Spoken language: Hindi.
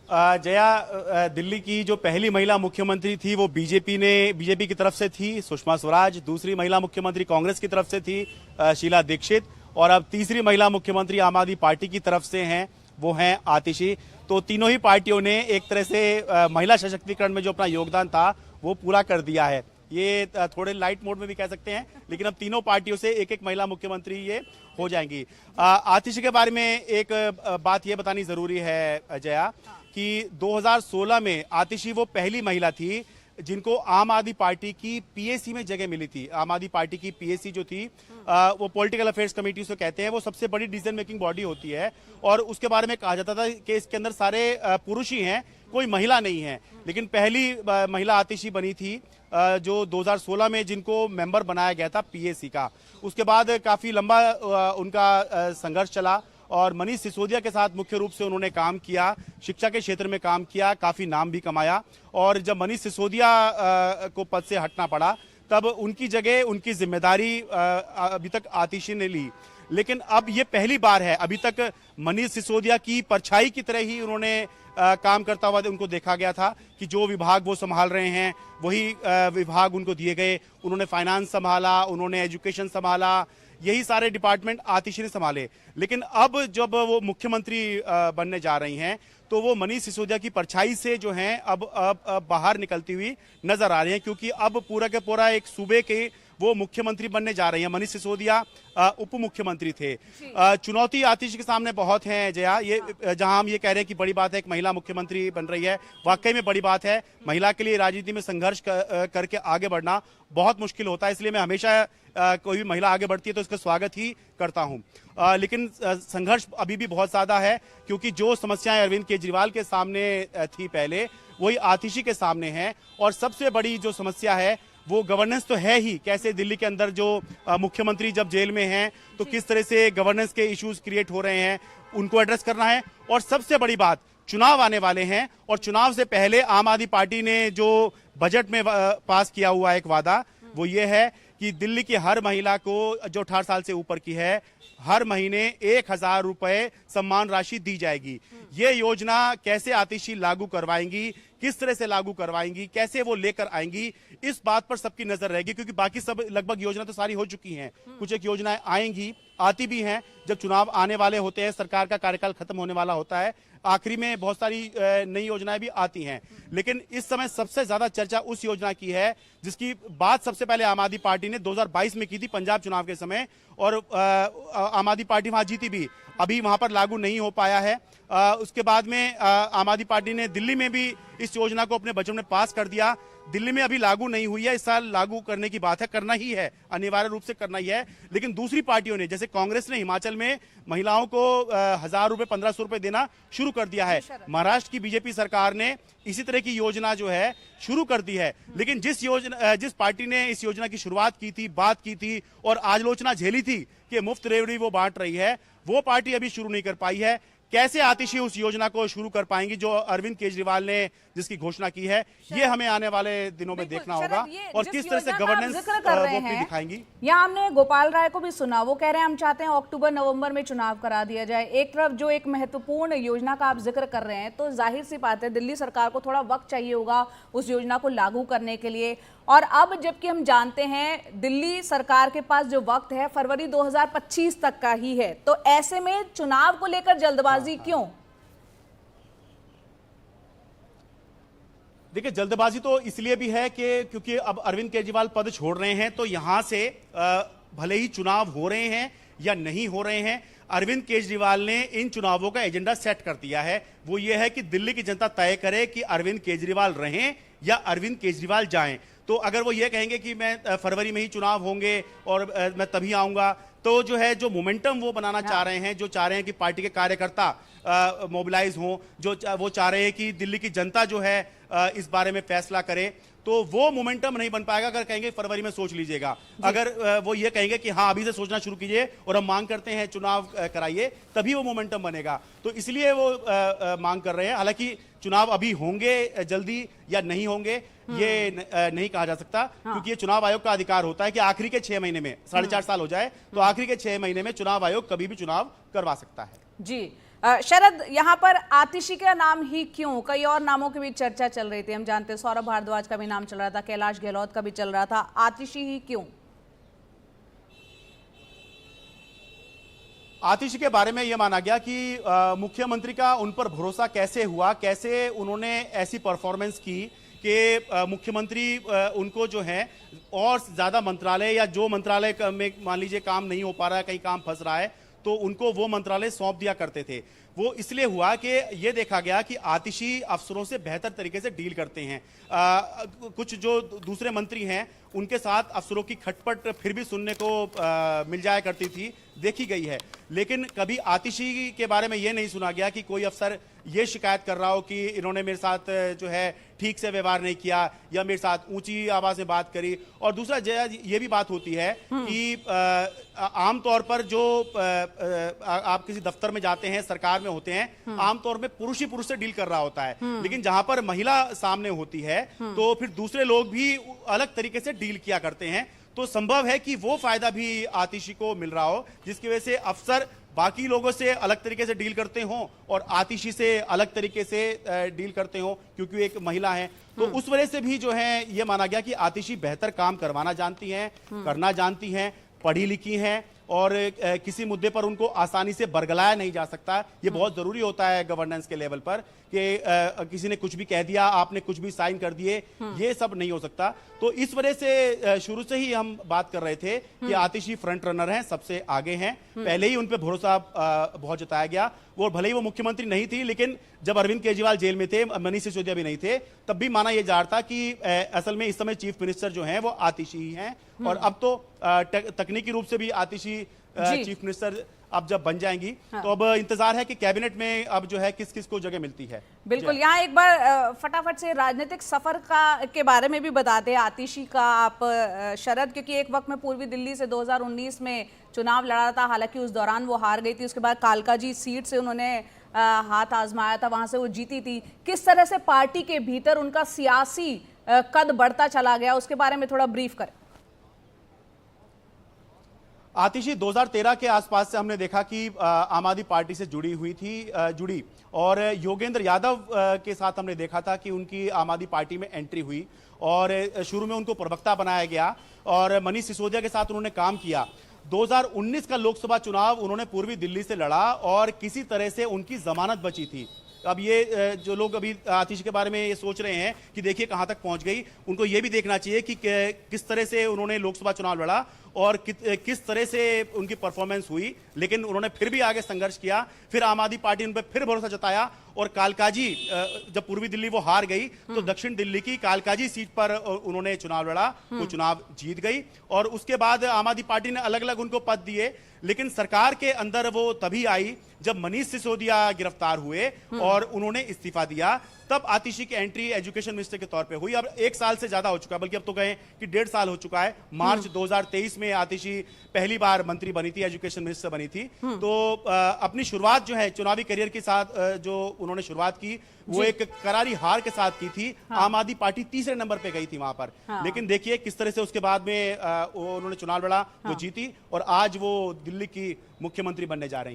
जया, दिल्ली की जो पहली महिला मुख्यमंत्री थी वो बीजेपी की तरफ से थी, सुषमा स्वराज। दूसरी महिला मुख्यमंत्री कांग्रेस की तरफ से थी, शीला दीक्षित। और अब तीसरी महिला मुख्यमंत्री आम आदमी पार्टी की तरफ से हैं, वो हैं आतिशी। तो तीनों ही पार्टियों ने एक तरह से महिला सशक्तिकरण में जो अपना योगदान था वो पूरा कर दिया है। ये थोड़े लाइट मोड में भी कह सकते हैं, लेकिन अब तीनों पार्टियों से एक एक महिला मुख्यमंत्री ये हो जाएंगी। आतिशी के बारे में एक बात ये बतानी जरूरी है जया, कि 2016 में आतिशी वो पहली महिला थी जिनको आम आदमी पार्टी की पीएसी में जगह मिली थी। आम आदमी पार्टी की पीएसी जो थी, वो पॉलिटिकल अफेयर्स कमेटी से कहते हैं, वो सबसे बड़ी डिसीजन मेकिंग बॉडी होती है। और उसके बारे में कहा जाता था कि इसके अंदर सारे पुरुष ही हैं, कोई महिला नहीं है। लेकिन पहली महिला आतिशी बनी थी जो 2016 में जिनको मेंबर बनाया गया था पीएसी का। उसके बाद काफी लंबा उनका संघर्ष चला और मनीष सिसोदिया के साथ मुख्य रूप से उन्होंने काम किया, शिक्षा के क्षेत्र में काम किया, काफी नाम भी कमाया। और जब मनीष सिसोदिया को पद से हटना पड़ा तब उनकी जगह, उनकी जिम्मेदारी अभी तक आतिशी ने ली। लेकिन अब ये पहली बार है, अभी तक मनीष सिसोदिया की परछाई की तरह ही उन्होंने काम करता हुआ उनको देखा गया था कि जो विभाग वो संभाल रहे हैं वही विभाग उनको दिए गए। उन्होंने फाइनेंस संभाला, उन्होंने एजुकेशन संभाला, यही सारे डिपार्टमेंट आतिशी ने संभाले। लेकिन अब जब वो मुख्यमंत्री बनने जा रही हैं तो वो मनीष सिसोदिया की परछाई से जो हैं अब बाहर निकलती हुई नजर आ रही हैं, क्योंकि अब पूरा के पूरा एक सूबे के वो मुख्यमंत्री बनने जा रही हैं। मनीष सिसोदिया उप मुख्यमंत्री थे। चुनौती आतिशी के सामने बहुत है जया। ये जहां हम ये कह रहे हैं कि बड़ी बात है एक महिला मुख्यमंत्री बन रही है, वाकई में बड़ी बात है। महिला के लिए राजनीति में संघर्ष करके आगे बढ़ना बहुत मुश्किल होता है, इसलिए मैं हमेशा कोई भी महिला आगे बढ़ती है तो इसका स्वागत ही करता हूं। लेकिन संघर्ष अभी भी बहुत ज्यादा है, क्योंकि जो समस्याएं अरविंद केजरीवाल के सामने थी पहले, वही आतिशी के सामने है। और सबसे बड़ी जो समस्या है वो गवर्नेंस तो है ही। कैसे दिल्ली के अंदर जो मुख्यमंत्री जब जेल में हैं तो किस तरह से गवर्नेंस के इश्यूज क्रिएट हो रहे हैं, उनको एड्रेस करना है। और सबसे बड़ी बात, चुनाव आने वाले हैं और चुनाव से पहले आम आदमी पार्टी ने जो बजट में पास किया हुआ एक वादा, वो ये है कि दिल्ली की हर महिला को जो 18 साल से ऊपर की है, हर महीने 1000 रुपए सम्मान राशि दी जाएगी। ये योजना कैसे आतिशी लागू करवाएंगी, किस तरह से लागू करवाएंगी, कैसे वो लेकर आएंगी, इस बात पर सबकी नजर रहेगी। क्योंकि बाकी सब लगभग योजना तो सारी हो चुकी हैं, कुछ एक योजनाएं आएंगी, आती भी हैं। जब चुनाव आने वाले होते हैं, सरकार का कार्यकाल खत्म होने वाला होता है, आखिरी में बहुत सारी नई योजनाएं भी आती हैं। लेकिन इस समय सबसे ज्यादा चर्चा उस योजना की है जिसकी बात सबसे पहले आम आदमी पार्टी ने 2022 में की थी, पंजाब चुनाव के समय। और आम आदमी पार्टी वहां जीती भी, अभी वहां पर लागू नहीं हो पाया है। उसके बाद में आम आदमी पार्टी ने दिल्ली में भी इस योजना को अपने बजट में पास कर दिया। दिल्ली में अभी लागू नहीं हुई है, इस साल लागू करने की बात है, करना ही है, अनिवार्य रूप से करना ही है। लेकिन दूसरी पार्टियों ने, जैसे कांग्रेस ने हिमाचल में महिलाओं को 1000 रुपए 1500 रुपए देना शुरू कर दिया है। महाराष्ट्र की बीजेपी सरकार ने इसी तरह की योजना जो है शुरू कर दी है। लेकिन जिस पार्टी ने इस योजना की शुरुआत की थी, बात की थी और आलोचना झेली थी कि मुफ्त रेवड़ी वो बांट रही है, वो पार्टी अभी शुरू नहीं कर पाई है। कैसे आतिशी उस योजना को शुरू कर पाएंगी जो अरविंद केजरीवाल ने जिसकी घोषणा की है, ये हमें आने वाले दिनों में देखना होगा। और किस तरह से गवर्नेंस वो भी दिखाएंगी। यहाँ हमने गोपाल राय को भी सुना, वो कह रहे हैं हम चाहते हैं अक्टूबर नवंबर में चुनाव करा दिया जाए। एक तरफ जो एक महत्वपूर्ण योजना का आप जिक्र कर रहे हैं, तो जाहिर सी बात है दिल्ली सरकार को थोड़ा वक्त चाहिए होगा उस योजना को लागू करने के लिए। और अब जबकि हम जानते हैं दिल्ली सरकार के पास जो वक्त है फरवरी 2025 तक का ही है, तो ऐसे में चुनाव को लेकर जल्दबाजी क्यों? देखिए, जल्दबाजी तो इसलिए भी है कि क्योंकि अब अरविंद केजरीवाल पद छोड़ रहे हैं, तो यहां से भले ही चुनाव हो रहे हैं या नहीं हो रहे हैं, अरविंद केजरीवाल ने इन चुनावों का एजेंडा सेट कर दिया है। वो ये है कि दिल्ली की जनता तय करे कि अरविंद केजरीवाल रहें या अरविंद केजरीवाल जाएं। तो अगर वो ये कहेंगे कि मैं फरवरी में ही चुनाव होंगे और मैं तभी आऊंगा, तो जो है जो मोमेंटम वो बनाना चाह रहे हैं, जो चाह रहे हैं कि पार्टी के कार्यकर्ता मोबिलाइज हों, जो वो चाह रहे हैं कि दिल्ली की जनता जो है इस बारे में फैसला करे, तो वो मोमेंटम नहीं बन पाएगा अगर कहेंगे फरवरी में सोच लीजिएगा। अगर वो ये कहेंगे कि हाँ अभी से सोचना शुरू कीजिए और हम मांग करते हैं चुनाव कराइए, तभी वो मोमेंटम बनेगा। तो इसलिए वो मांग कर रहे हैं। हालांकि चुनाव अभी होंगे जल्दी या नहीं होंगे ये नहीं कहा जा सकता, क्योंकि ये चुनाव आयोग का अधिकार होता है कि आखिरी के 6 महीने में, 4.5 साल हो जाए तो आखिरी के 6 महीने में चुनाव आयोग कभी भी चुनाव करवा सकता है। जी शरद, यहाँ पर आतिशी का नाम ही क्यों? कई और नामों की भी चर्चा चल रही थी, हम जानते हैं सौरभ भारद्वाज का भी नाम चल रहा था, कैलाश गहलोत का भी चल रहा था, आतिशी ही क्यों? आतिशी के बारे में यह माना गया कि मुख्यमंत्री का उन पर भरोसा कैसे हुआ, कैसे उन्होंने ऐसी परफॉर्मेंस की कि मुख्यमंत्री उनको जो है और ज्यादा मंत्रालय या जो मंत्रालय में मान लीजिए काम नहीं हो पा रहा है, कहीं काम फंस रहा है, तो उनको वो मंत्रालय सौंप दिया करते थे। वो इसलिए हुआ कि ये देखा गया कि आतिशी अफसरों से बेहतर तरीके से डील करते हैं। कुछ जो दूसरे मंत्री हैं उनके साथ अफसरों की खटपट फिर भी सुनने को मिल जाया करती थी, देखी गई है। लेकिन कभी आतिशी के बारे में ये नहीं सुना गया कि कोई अफसर ये शिकायत कर रहा हो कि इन्होंने मेरे साथ जो है ठीक से व्यवहार नहीं किया या मेरे साथ ऊंची आवाज में बात करी। और दूसरा ये भी बात होती है कि आमतौर पर जो आप किसी दफ्तर में जाते हैं, सरकार में होते हैं, आमतौर में पुरुष ही पुरुष से डील कर रहा होता है, लेकिन जहां पर महिला सामने होती है तो फिर दूसरे लोग भी अलग तरीके से डील किया करते हैं। तो संभव है कि वो फायदा भी आतिशी को मिल रहा हो, जिसकी वजह से अफसर बाकी लोगों से अलग तरीके से डील करते हों और आतिशी से अलग तरीके से डील करते हों, क्योंकि एक महिला है। तो उस वजह से भी जो है ये माना गया कि आतिशी बेहतर काम करवाना जानती हैं, करना जानती हैं, पढ़ी लिखी हैं और किसी मुद्दे पर उनको आसानी से बरगलाया नहीं जा सकता। ये बहुत जरूरी होता है गवर्नेंस के लेवल पर कि किसी ने कुछ भी कह दिया, आपने कुछ भी साइन कर दिए, ये सब नहीं हो सकता। तो इस वजह से शुरू से ही हम बात कर रहे थे कि आतिशी फ्रंट रनर हैं, सबसे आगे हैं। पहले ही उन पे भरोसा बहुत जताया गया। वो भले ही वो मुख्यमंत्री नहीं थी, लेकिन जब अरविंद केजरीवाल जेल में थे, मनीष सिसोदिया भी नहीं थे, तब भी माना यह जा रहा था कि असल में इस समय चीफ मिनिस्टर जो हैं वो आतिशी ही हैं। और अब तो तकनीकी रूप से भी आतिशी चीफ मिनिस्टर अब जब बन जाएंगी, तो अब इंतजार है कि कैबिनेट में अब जो है किस किस को जगह मिलती है। बिल्कुल, यहाँ एक बार फटाफट से राजनीतिक सफर के बारे में भी बताते हैं आतिशी का आप शरद, क्योंकि एक वक्त में पूर्वी दिल्ली से 2019 में चुनाव लड़ा था, हालांकि उस दौरान वो हार गई थी। उसके बाद कालकाजी सीट से उन्होंने हाथ आजमाया था, वहां से वो जीती थी। किस तरह से पार्टी के भीतर उनका सियासी कद बढ़ता चला गया, उसके बारे में थोड़ा ब्रीफ करें। आतिशी 2013 के आसपास से हमने देखा कि आम आदमी पार्टी से जुड़ी और योगेंद्र यादव के साथ हमने देखा था कि उनकी आम आदमी पार्टी में एंट्री हुई और शुरू में उनको प्रवक्ता बनाया गया और मनीष सिसोदिया के साथ उन्होंने काम किया। 2019 का लोकसभा चुनाव उन्होंने पूर्वी दिल्ली से लड़ा और किसी तरह से उनकी जमानत बची थी। अब ये जो लोग अभी आतिशी के बारे में ये सोच रहे हैं कि देखिए कहां तक पहुंच गई, उनको ये भी देखना चाहिए कि किस तरह से उन्होंने लोकसभा चुनाव लड़ा और किस तरह से उनकी परफॉर्मेंस हुई, लेकिन उन्होंने फिर भी आगे संघर्ष किया। फिर आम आदमी पार्टी उन पर फिर भरोसा जताया और कालकाजी, जब पूर्वी दिल्ली वो हार गई तो दक्षिण दिल्ली की कालकाजी सीट पर उन्होंने चुनाव लड़ा, वो चुनाव जीत गई। और उसके बाद आम आदमी पार्टी ने अलग अलग उनको पद दिए, लेकिन सरकार के अंदर वो तभी आई जब मनीष सिसोदिया गिरफ्तार हुए और उन्होंने इस्तीफा दिया। तब आतिशी की एंट्री एजुकेशन मिनिस्टर के तौर पे हुई। अब 1 साल से ज्यादा हो चुका है, बल्कि अब तो कहें कि 1.5 साल हो चुका है। मार्च 2023 में आतिशी पहली बार मंत्री बनी थी, एजुकेशन मिनिस्टर बनी थी। तो अपनी शुरुआत जो है चुनावी करियर के साथ जो उन्होंने शुरुआत की वो एक करारी हार के साथ की थी। आम आदमी पार्टी तीसरे नंबर पे गई थी वहां पर, लेकिन देखिए किस तरह से उसके बाद में उन्होंने चुनाव लड़ा, वो जीती और आज वो दिल्ली की मुख्यमंत्री बनने जा रही हैं।